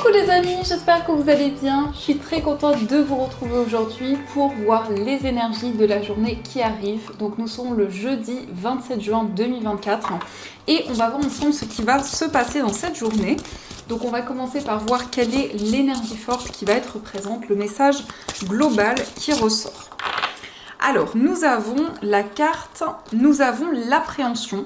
Coucou les amis, j'espère que vous allez bien. Je suis très contente de vous retrouver aujourd'hui pour voir les énergies de la journée qui arrive. Donc nous sommes le jeudi 27 juin 2024 et on va voir ensemble ce qui va se passer dans cette journée. Donc on va commencer par voir quelle est l'énergie forte qui va être présente, le message global qui ressort. Alors nous avons la carte, nous avons l'appréhension.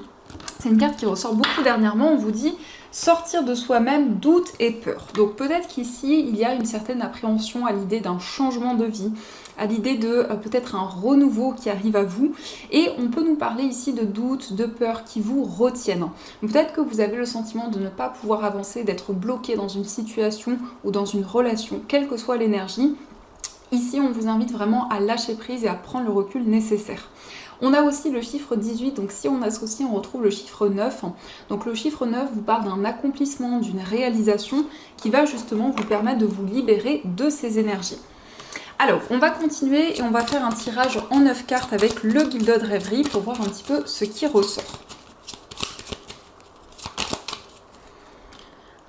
C'est une carte qui ressort beaucoup dernièrement, on vous dit sortir de soi-même, doute et peur. Donc peut-être qu'ici, il y a une certaine appréhension à l'idée d'un changement de vie, à l'idée de peut-être un renouveau qui arrive à vous. Et on peut nous parler ici de doute, de peur qui vous retiennent. Peut-être que vous avez le sentiment de ne pas pouvoir avancer, d'être bloqué dans une situation ou dans une relation, quelle que soit l'énergie. Ici, on vous invite vraiment à lâcher prise et à prendre le recul nécessaire. On a aussi le chiffre 18, donc si on associe, on retrouve le chiffre 9. Donc le chiffre 9 vous parle d'un accomplissement, d'une réalisation qui va justement vous permettre de vous libérer de ces énergies. Alors, on va continuer et on va faire un tirage en 9 cartes avec le Gilded Rêverie pour voir un petit peu ce qui ressort.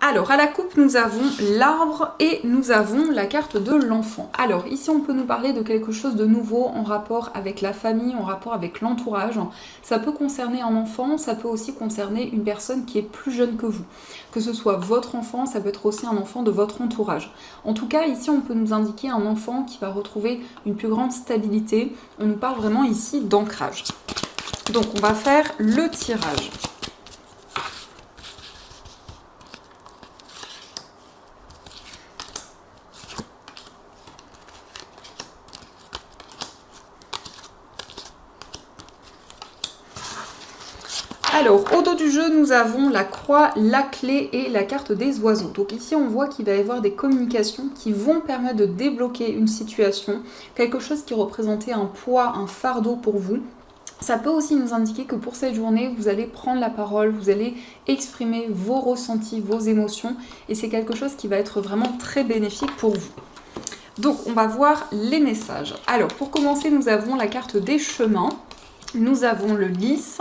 Alors, à la coupe, nous avons l'arbre et nous avons la carte de l'enfant. Alors, ici, on peut nous parler de quelque chose de nouveau en rapport avec la famille, en rapport avec l'entourage. Ça peut concerner un enfant, ça peut aussi concerner une personne qui est plus jeune que vous. Que ce soit votre enfant, ça peut être aussi un enfant de votre entourage. En tout cas, ici, on peut nous indiquer un enfant qui va retrouver une plus grande stabilité. On nous parle vraiment ici d'ancrage. Donc, on va faire le tirage. Alors, au dos du jeu, nous avons la croix, la clé et la carte des oiseaux. Donc ici, on voit qu'il va y avoir des communications qui vont permettre de débloquer une situation, quelque chose qui représentait un poids, un fardeau pour vous. Ça peut aussi nous indiquer que pour cette journée, vous allez prendre la parole, vous allez exprimer vos ressentis, vos émotions, et c'est quelque chose qui va être vraiment très bénéfique pour vous. Donc, on va voir les messages. Alors, pour commencer, nous avons la carte des chemins, nous avons le lys,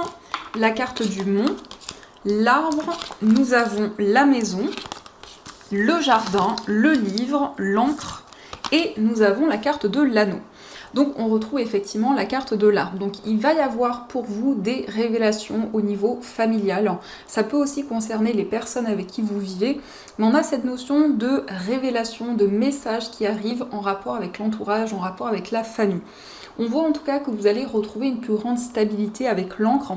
la carte du mont, l'arbre, nous avons la maison, le jardin, le livre, l'encre et nous avons la carte de l'anneau. Donc on retrouve effectivement la carte de l'arbre. Donc il va y avoir pour vous des révélations au niveau familial. Ça peut aussi concerner les personnes avec qui vous vivez, mais on a cette notion de révélation, de messages qui arrivent en rapport avec l'entourage, en rapport avec la famille. On voit en tout cas que vous allez retrouver une plus grande stabilité avec l'encre.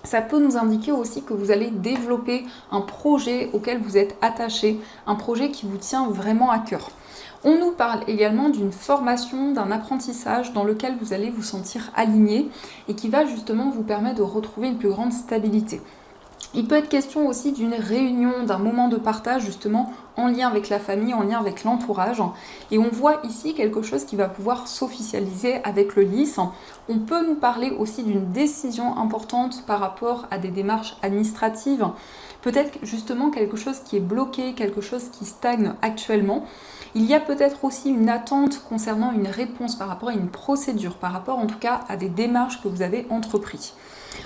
Ça peut nous indiquer aussi que vous allez développer un projet auquel vous êtes attaché, un projet qui vous tient vraiment à cœur. On nous parle également d'une formation, d'un apprentissage dans lequel vous allez vous sentir aligné et qui va justement vous permettre de retrouver une plus grande stabilité. Il peut être question aussi d'une réunion, d'un moment de partage justement en lien avec la famille, en lien avec l'entourage. Et on voit ici quelque chose qui va pouvoir s'officialiser avec le lys. On peut nous parler aussi d'une décision importante par rapport à des démarches administratives. Peut-être justement quelque chose qui est bloqué, quelque chose qui stagne actuellement. Il y a peut-être aussi une attente concernant une réponse par rapport à une procédure, par rapport en tout cas à des démarches que vous avez entreprises.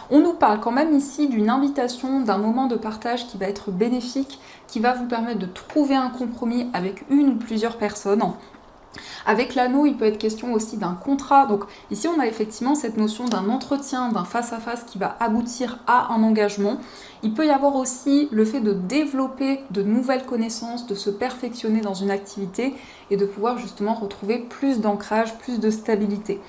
On nous parle quand même ici d'une invitation, d'un moment de partage qui va être bénéfique, qui va vous permettre de trouver un compromis avec une ou plusieurs personnes. Avec l'anneau, il peut être question aussi d'un contrat. Donc ici, on a effectivement cette notion d'un entretien, d'un face-à-face qui va aboutir à un engagement. Il peut y avoir aussi le fait de développer de nouvelles connaissances, de se perfectionner dans une activité et de pouvoir justement retrouver plus d'ancrage, plus de stabilité.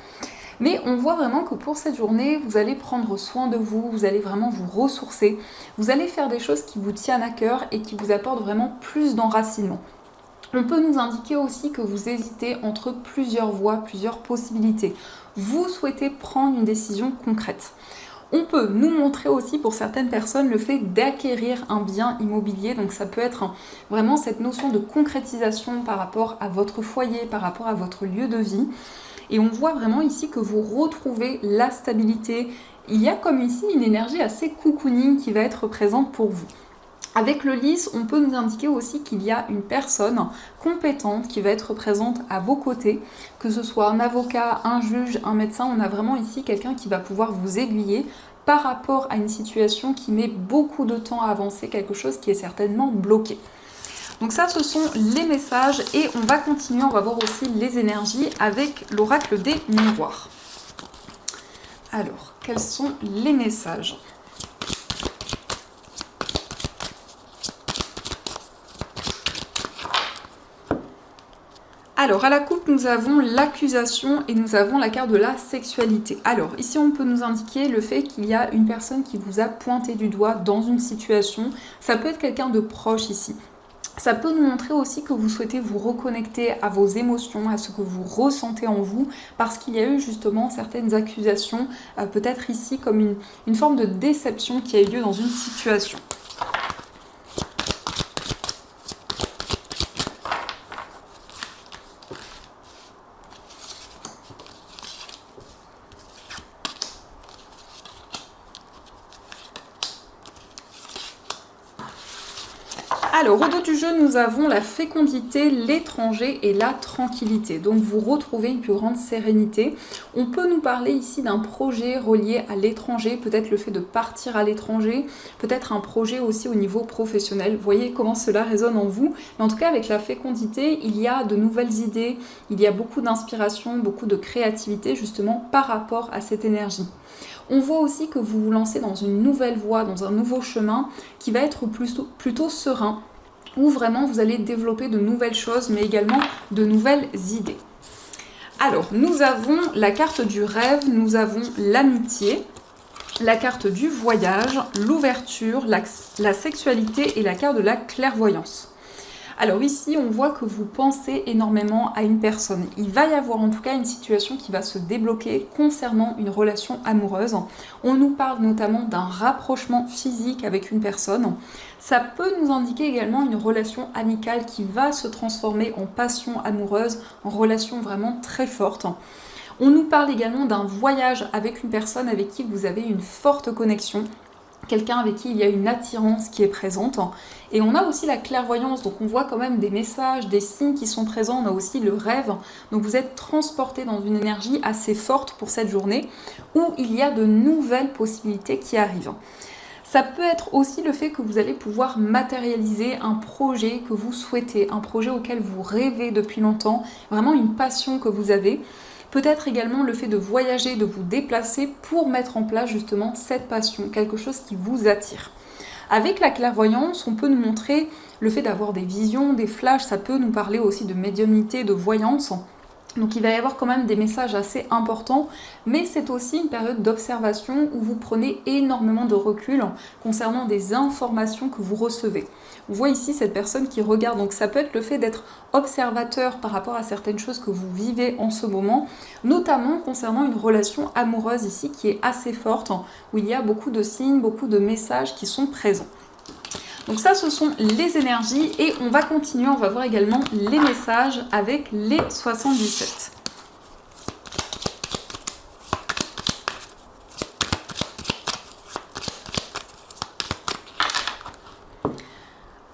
Mais on voit vraiment que pour cette journée, vous allez prendre soin de vous, vous allez vraiment vous ressourcer, vous allez faire des choses qui vous tiennent à cœur et qui vous apportent vraiment plus d'enracinement. On peut nous indiquer aussi que vous hésitez entre plusieurs voies, plusieurs possibilités. Vous souhaitez prendre une décision concrète. On peut nous montrer aussi pour certaines personnes le fait d'acquérir un bien immobilier. Donc ça peut être vraiment cette notion de concrétisation par rapport à votre foyer, par rapport à votre lieu de vie. Et on voit vraiment ici que vous retrouvez la stabilité. Il y a comme ici une énergie assez cocooning qui va être présente pour vous. Avec le lys, on peut nous indiquer aussi qu'il y a une personne compétente qui va être présente à vos côtés, que ce soit un avocat, un juge, un médecin. On a vraiment ici quelqu'un qui va pouvoir vous aiguiller par rapport à une situation qui met beaucoup de temps à avancer, quelque chose qui est certainement bloqué. Donc ça, ce sont les messages et on va continuer, on va voir aussi les énergies avec l'oracle des miroirs. Alors, quels sont les messages ? Alors, à la coupe, nous avons l'accusation et nous avons la carte de la sexualité. Alors, ici, on peut nous indiquer le fait qu'il y a une personne qui vous a pointé du doigt dans une situation. Ça peut être quelqu'un de proche ici. Ça peut nous montrer aussi que vous souhaitez vous reconnecter à vos émotions, à ce que vous ressentez en vous, parce qu'il y a eu justement certaines accusations, peut-être ici comme une forme de déception qui a eu lieu dans une situation. Alors, au dos du jeu, nous avons la fécondité, l'étranger et la tranquillité. Donc, vous retrouvez une plus grande sérénité. On peut nous parler ici d'un projet relié à l'étranger, peut-être le fait de partir à l'étranger, peut-être un projet aussi au niveau professionnel. Vous voyez comment cela résonne en vous. Mais en tout cas, avec la fécondité, il y a de nouvelles idées, il y a beaucoup d'inspiration, beaucoup de créativité justement par rapport à cette énergie. On voit aussi que vous vous lancez dans une nouvelle voie, dans un nouveau chemin qui va être plutôt serein, où vraiment vous allez développer de nouvelles choses, mais également de nouvelles idées. Alors, nous avons la carte du rêve, nous avons l'amitié, la carte du voyage, l'ouverture, la sexualité et la carte de la clairvoyance. Alors ici, on voit que vous pensez énormément à une personne. Il va y avoir en tout cas une situation qui va se débloquer concernant une relation amoureuse. On nous parle notamment d'un rapprochement physique avec une personne. Ça peut nous indiquer également une relation amicale qui va se transformer en passion amoureuse, en relation vraiment très forte. On nous parle également d'un voyage avec une personne avec qui vous avez une forte connexion. Quelqu'un avec qui il y a une attirance qui est présente. Et on a aussi la clairvoyance, donc on voit quand même des messages, des signes qui sont présents. On a aussi le rêve, donc vous êtes transporté dans une énergie assez forte pour cette journée où il y a de nouvelles possibilités qui arrivent. Ça peut être aussi le fait que vous allez pouvoir matérialiser un projet que vous souhaitez, un projet auquel vous rêvez depuis longtemps, vraiment une passion que vous avez. Peut-être également le fait de voyager, de vous déplacer pour mettre en place justement cette passion, quelque chose qui vous attire. Avec la clairvoyance, on peut nous montrer le fait d'avoir des visions, des flashs, ça peut nous parler aussi de médiumnité, de voyance. Donc il va y avoir quand même des messages assez importants, mais c'est aussi une période d'observation où vous prenez énormément de recul concernant des informations que vous recevez. On voit ici cette personne qui regarde, donc ça peut être le fait d'être observateur par rapport à certaines choses que vous vivez en ce moment, notamment concernant une relation amoureuse ici qui est assez forte, où il y a beaucoup de signes, beaucoup de messages qui sont présents. Donc ça, ce sont les énergies et on va continuer, on va voir également les messages avec les 77.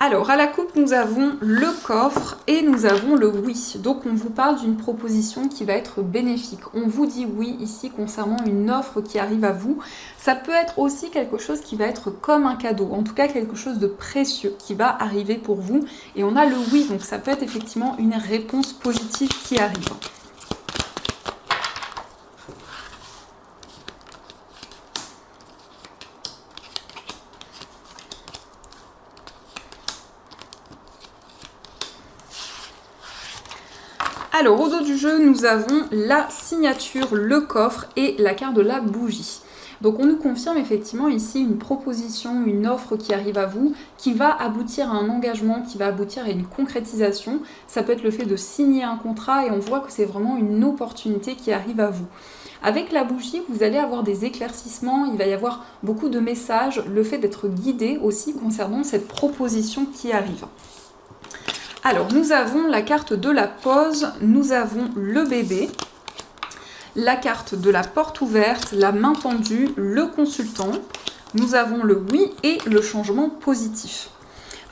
Alors, à la coupe, nous avons le coffre et nous avons le oui. Donc, on vous parle d'une proposition qui va être bénéfique. On vous dit oui ici concernant une offre qui arrive à vous. Ça peut être aussi quelque chose qui va être comme un cadeau, en tout cas quelque chose de précieux qui va arriver pour vous. Et on a le oui, donc ça peut être effectivement une réponse positive qui arrive. Alors, au dos du jeu, nous avons la signature, le coffre et la carte de la bougie. Donc, on nous confirme effectivement ici une proposition, une offre qui arrive à vous, qui va aboutir à un engagement, qui va aboutir à une concrétisation. Ça peut être le fait de signer un contrat et on voit que c'est vraiment une opportunité qui arrive à vous. Avec la bougie, vous allez avoir des éclaircissements, il va y avoir beaucoup de messages, le fait d'être guidé aussi concernant cette proposition qui arrive. Alors, nous avons la carte de la pause, nous avons le bébé, la carte de la porte ouverte, la main tendue, le consultant, nous avons le oui et le changement positif.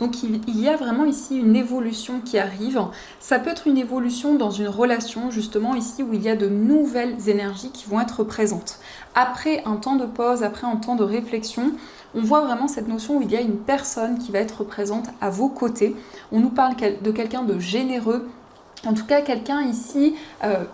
Donc il y a vraiment ici une évolution qui arrive. Ça peut être une évolution dans une relation, justement ici où il y a de nouvelles énergies qui vont être présentes. Après un temps de pause, après un temps de réflexion, on voit vraiment cette notion où il y a une personne qui va être présente à vos côtés. On nous parle de quelqu'un de généreux, en tout cas quelqu'un ici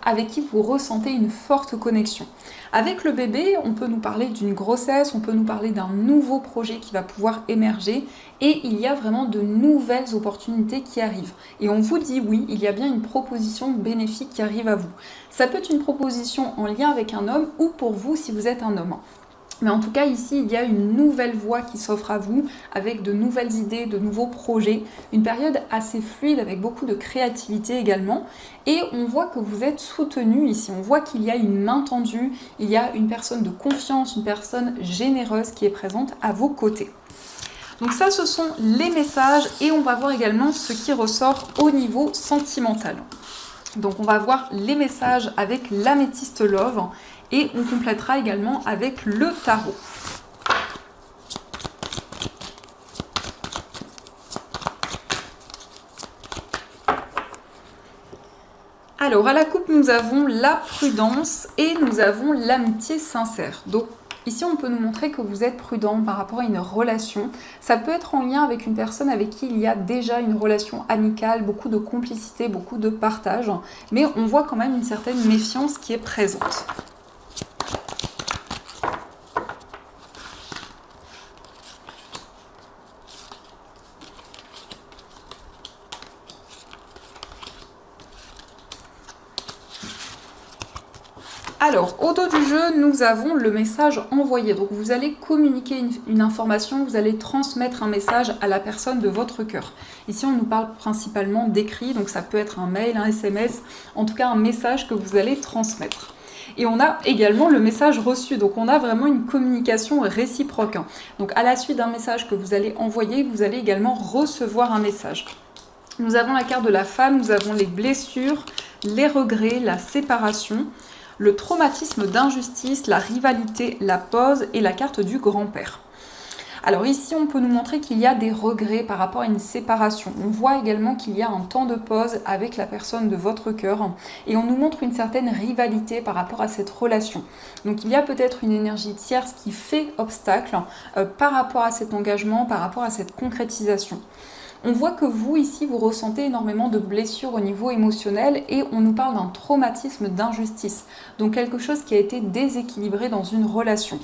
avec qui vous ressentez une forte connexion. Avec le bébé, on peut nous parler d'une grossesse, on peut nous parler d'un nouveau projet qui va pouvoir émerger et il y a vraiment de nouvelles opportunités qui arrivent. Et on vous dit oui, il y a bien une proposition bénéfique qui arrive à vous. Ça peut être une proposition en lien avec un homme ou pour vous si vous êtes un homme. Mais en tout cas, ici, il y a une nouvelle voie qui s'offre à vous, avec de nouvelles idées, de nouveaux projets, une période assez fluide, avec beaucoup de créativité également. Et on voit que vous êtes soutenu ici, on voit qu'il y a une main tendue, il y a une personne de confiance, une personne généreuse qui est présente à vos côtés. Donc ça, ce sont les messages, et on va voir également ce qui ressort au niveau sentimental. Donc on va voir les messages avec l'améthyste love, et on complétera également avec le tarot. Alors à la coupe, nous avons la prudence et nous avons l'amitié sincère. Donc ici, on peut nous montrer que vous êtes prudent par rapport à une relation. Ça peut être en lien avec une personne avec qui il y a déjà une relation amicale, beaucoup de complicité, beaucoup de partage. Mais on voit quand même une certaine méfiance qui est présente. Alors, au dos du jeu, nous avons le message envoyé. Donc, vous allez communiquer une information, vous allez transmettre un message à la personne de votre cœur. Ici, on nous parle principalement d'écrit, donc ça peut être un mail, un SMS, en tout cas un message que vous allez transmettre. Et on a également le message reçu, donc on a vraiment une communication réciproque. Donc, à la suite d'un message que vous allez envoyer, vous allez également recevoir un message. Nous avons la carte de la femme, nous avons les blessures, les regrets, la séparation, le traumatisme d'injustice, la rivalité, la pause et la carte du grand-père. Alors ici, on peut nous montrer qu'il y a des regrets par rapport à une séparation. On voit également qu'il y a un temps de pause avec la personne de votre cœur et on nous montre une certaine rivalité par rapport à cette relation. Donc il y a peut-être une énergie tierce qui fait obstacle par rapport à cet engagement, par rapport à cette concrétisation. On voit que vous, ici, vous ressentez énormément de blessures au niveau émotionnel et on nous parle d'un traumatisme d'injustice. Donc quelque chose qui a été déséquilibré dans une relation.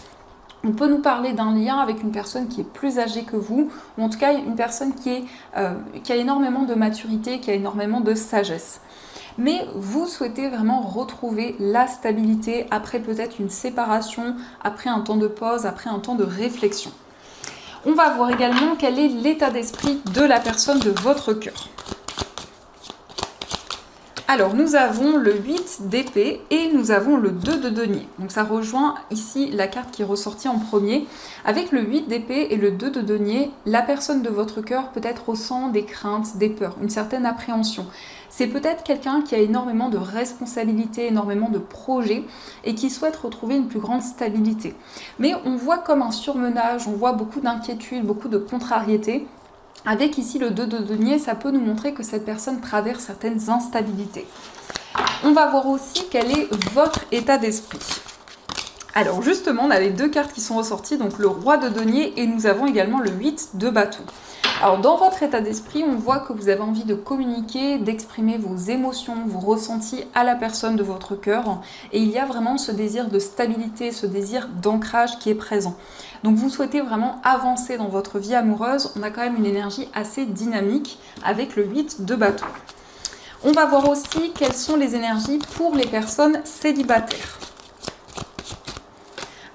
On peut nous parler d'un lien avec une personne qui est plus âgée que vous, ou en tout cas une personne qui a énormément de maturité, qui a énormément de sagesse. Mais vous souhaitez vraiment retrouver la stabilité après peut-être une séparation, après un temps de pause, après un temps de réflexion. On va voir également quel est l'état d'esprit de la personne de votre cœur. Alors, nous avons le 8 d'épée et nous avons le 2 de denier. Donc, ça rejoint ici la carte qui est ressortie en premier. Avec le 8 d'épée et le 2 de denier, la personne de votre cœur peut-être ressent des craintes, des peurs, une certaine appréhension. C'est peut-être quelqu'un qui a énormément de responsabilités, énormément de projets et qui souhaite retrouver une plus grande stabilité. Mais on voit comme un surmenage, on voit beaucoup d'inquiétude, beaucoup de contrariété. Avec ici le 2 de denier, ça peut nous montrer que cette personne traverse certaines instabilités. On va voir aussi quel est votre état d'esprit. Alors justement, on a les deux cartes qui sont ressorties, donc le roi de denier et nous avons également le 8 de bâton. Alors dans votre état d'esprit, on voit que vous avez envie de communiquer, d'exprimer vos émotions, vos ressentis à la personne de votre cœur. Et il y a vraiment ce désir de stabilité, ce désir d'ancrage qui est présent. Donc vous souhaitez vraiment avancer dans votre vie amoureuse. On a quand même une énergie assez dynamique avec le 8 de bâton. On va voir aussi quelles sont les énergies pour les personnes célibataires.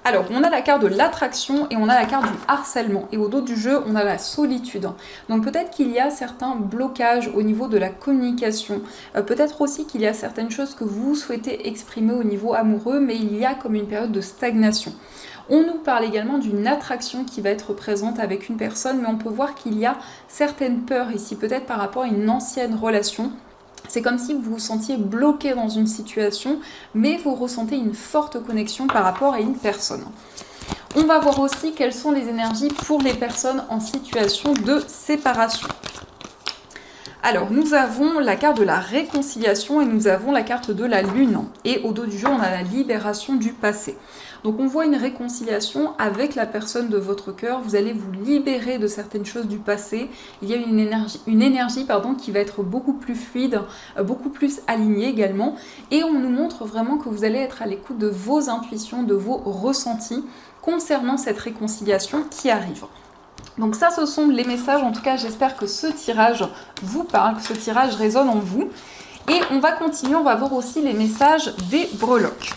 Alors, on a la carte de l'attraction et on a la carte du harcèlement. Et au dos du jeu, on a la solitude. Donc peut-être qu'il y a certains blocages au niveau de la communication. Peut-être aussi qu'il y a certaines choses que vous souhaitez exprimer au niveau amoureux, mais il y a comme une période de stagnation. On nous parle également d'une attraction qui va être présente avec une personne, mais on peut voir qu'il y a certaines peurs ici, peut-être par rapport à une ancienne relation. C'est comme si vous vous sentiez bloqué dans une situation, mais vous ressentez une forte connexion par rapport à une personne. On va voir aussi quelles sont les énergies pour les personnes en situation de séparation. Alors, nous avons la carte de la réconciliation et nous avons la carte de la lune. Et au dos du jeu, on a la libération du passé. Donc, on voit une réconciliation avec la personne de votre cœur. Vous allez vous libérer de certaines choses du passé. Il y a une énergie qui va être beaucoup plus fluide, beaucoup plus alignée également. Et on nous montre vraiment que vous allez être à l'écoute de vos intuitions, de vos ressentis concernant cette réconciliation qui arrive. Donc ça, ce sont les messages. En tout cas, j'espère que ce tirage vous parle, que ce tirage résonne en vous. Et on va continuer, on va voir aussi les messages des breloques.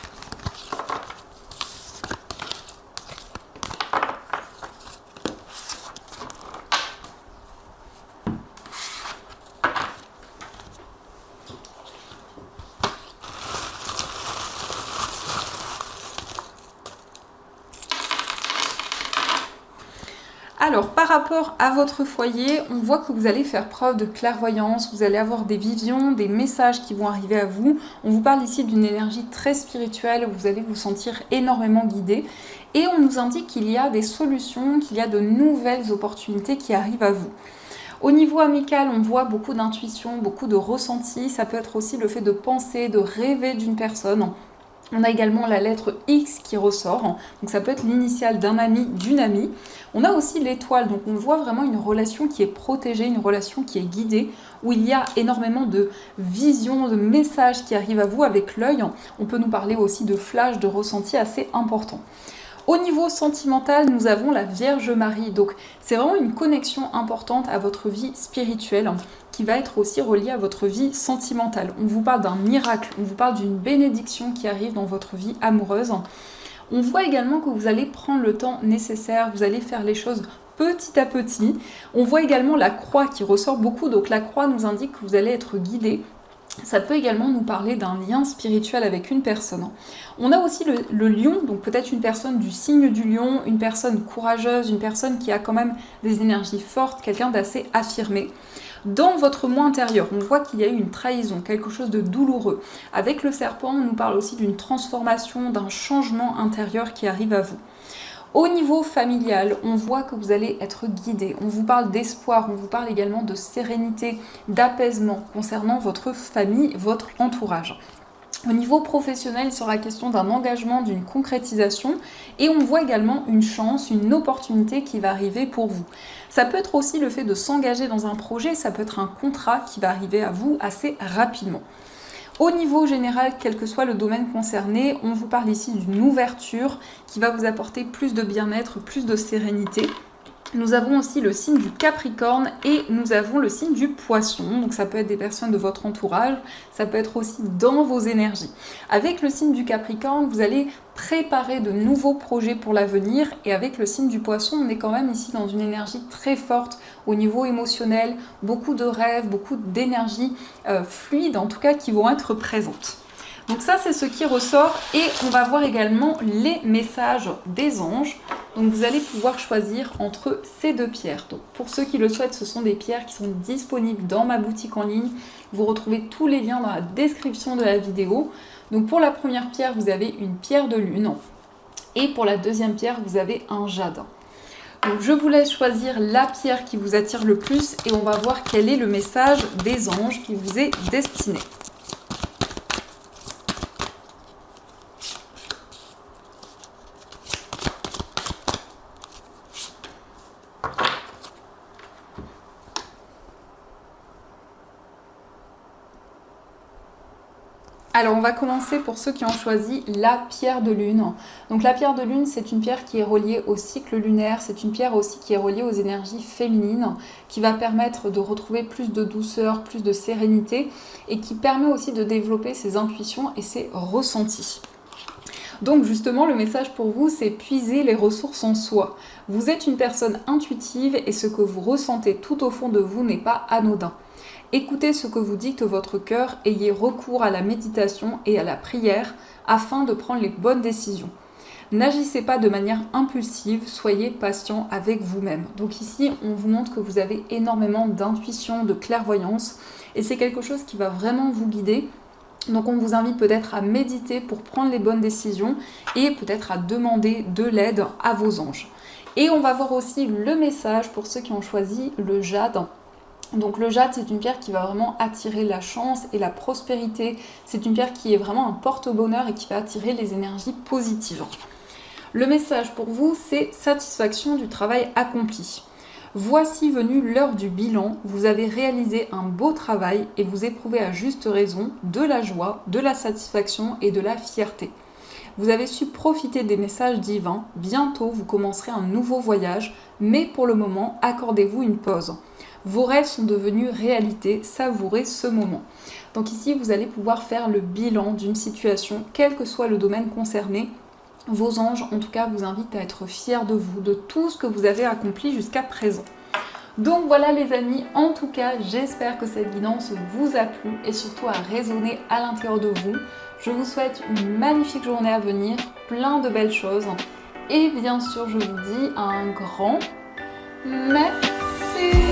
Alors, par rapport à votre foyer, on voit que vous allez faire preuve de clairvoyance, vous allez avoir des visions, des messages qui vont arriver à vous. On vous parle ici d'une énergie très spirituelle, où vous allez vous sentir énormément guidé. Et on nous indique qu'il y a des solutions, qu'il y a de nouvelles opportunités qui arrivent à vous. Au niveau amical, on voit beaucoup d'intuition, beaucoup de ressenti. Ça peut être aussi le fait de penser, de rêver d'une personne. On a également la lettre X qui ressort, donc ça peut être l'initiale d'un ami, d'une amie. On a aussi l'étoile, donc on voit vraiment une relation qui est protégée, une relation qui est guidée, où il y a énormément de visions, de messages qui arrivent à vous avec l'œil. On peut nous parler aussi de flashs, de ressentis assez importants. Au niveau sentimental, nous avons la Vierge Marie, donc c'est vraiment une connexion importante à votre vie spirituelle qui va être aussi reliée à votre vie sentimentale. On vous parle d'un miracle, on vous parle d'une bénédiction qui arrive dans votre vie amoureuse. On voit également que vous allez prendre le temps nécessaire, vous allez faire les choses petit à petit. On voit également la croix qui ressort beaucoup, donc la croix nous indique que vous allez être guidé. Ça peut également nous parler d'un lien spirituel avec une personne. On a aussi le lion, donc peut-être une personne du signe du lion, une personne courageuse, une personne qui a quand même des énergies fortes, quelqu'un d'assez affirmé. Dans votre moi intérieur, on voit qu'il y a eu une trahison, quelque chose de douloureux. Avec le serpent, on nous parle aussi d'une transformation, d'un changement intérieur qui arrive à vous. Au niveau familial, on voit que vous allez être guidé, on vous parle d'espoir, on vous parle également de sérénité, d'apaisement concernant votre famille, votre entourage. Au niveau professionnel, il sera question d'un engagement, d'une concrétisation et on voit également une chance, une opportunité qui va arriver pour vous. Ça peut être aussi le fait de s'engager dans un projet, ça peut être un contrat qui va arriver à vous assez rapidement. Au niveau général, quel que soit le domaine concerné, on vous parle ici d'une ouverture qui va vous apporter plus de bien-être, plus de sérénité. Nous avons aussi le signe du Capricorne et nous avons le signe du Poisson. Donc ça peut être des personnes de votre entourage, ça peut être aussi dans vos énergies. Avec le signe du Capricorne, vous allez préparer de nouveaux projets pour l'avenir et avec le signe du Poisson, on est quand même ici dans une énergie très forte au niveau émotionnel, beaucoup de rêves, beaucoup d'énergie fluide en tout cas qui vont être présentes. Donc ça c'est ce qui ressort et on va voir également les messages des anges. Donc vous allez pouvoir choisir entre ces deux pierres. Donc pour ceux qui le souhaitent, ce sont des pierres qui sont disponibles dans ma boutique en ligne. Vous retrouvez tous les liens dans la description de la vidéo. Donc pour la première pierre, vous avez une pierre de lune. Et pour la deuxième pierre, vous avez un jade. Donc je vous laisse choisir la pierre qui vous attire le plus et on va voir quel est le message des anges qui vous est destiné. Alors on va commencer pour ceux qui ont choisi la pierre de lune. Donc la pierre de lune, c'est une pierre qui est reliée au cycle lunaire, c'est une pierre aussi qui est reliée aux énergies féminines, qui va permettre de retrouver plus de douceur, plus de sérénité et qui permet aussi de développer ses intuitions et ses ressentis. Donc justement, le message pour vous, c'est puiser les ressources en soi. Vous êtes une personne intuitive et ce que vous ressentez tout au fond de vous n'est pas anodin. Écoutez ce que vous dicte votre cœur, ayez recours à la méditation et à la prière afin de prendre les bonnes décisions. N'agissez pas de manière impulsive, soyez patient avec vous-même. Donc ici, on vous montre que vous avez énormément d'intuition, de clairvoyance et c'est quelque chose qui va vraiment vous guider Donc on vous invite peut-être à méditer pour prendre les bonnes décisions et peut-être à demander de l'aide à vos anges. Et on va voir aussi le message pour ceux qui ont choisi le jade. Donc le jade, c'est une pierre qui va vraiment attirer la chance et la prospérité. C'est une pierre qui est vraiment un porte-bonheur et qui va attirer les énergies positives. Le message pour vous, c'est satisfaction du travail accompli. Voici venue l'heure du bilan, vous avez réalisé un beau travail et vous éprouvez à juste raison de la joie, de la satisfaction et de la fierté. Vous avez su profiter des messages divins, bientôt vous commencerez un nouveau voyage, mais pour le moment, accordez-vous une pause. Vos rêves sont devenus réalité, savourez ce moment. Donc ici, vous allez pouvoir faire le bilan d'une situation, quel que soit le domaine concerné. Vos anges, en tout cas, vous invitent à être fiers de vous, de tout ce que vous avez accompli jusqu'à présent. Donc voilà les amis, en tout cas, j'espère que cette guidance vous a plu et surtout a résonné à l'intérieur de vous. Je vous souhaite une magnifique journée à venir, plein de belles choses. Et bien sûr, je vous dis un grand merci.